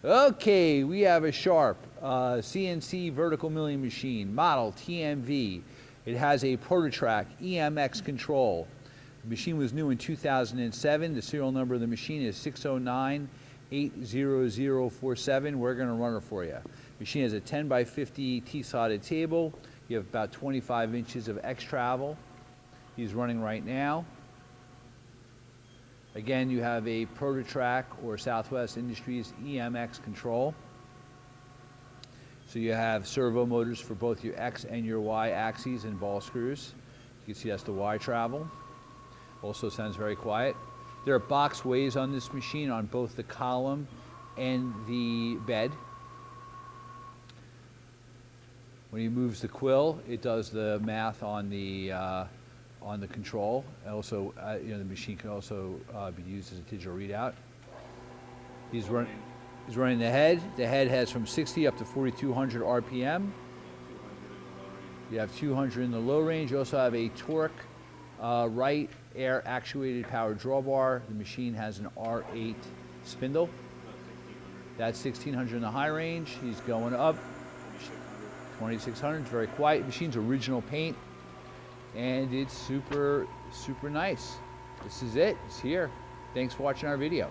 Okay, we have a Sharp CNC vertical milling machine, model TMV. It has a TRAK EMX control. The machine was new in 2007. The serial number of the machine is 609-80047. We're going to run it for you. The machine has a 10 by 50 T-slotted table. You have about 25 inches of X travel. He's running right now. Again, you have a TRAK or Southwest Industries EMX control. So you have servo motors for both your X and your Y axes and ball screws. You can see that's the Y travel. Also sounds very quiet. There are box ways on this machine on both the column and the bed. When he moves the quill, it does the math on the control. And also, the machine can also be used as a digital readout. He's running the head. The head has from 60 up to 4,200 RPM. You have 200 in the low range. You also have a torque right air actuated power drawbar. The machine has an R8 spindle. That's 1,600 in the high range. He's going up. 2,600. It's very quiet. Machine's original paint. And it's super, super nice. This is it. It's here. Thanks for watching our video.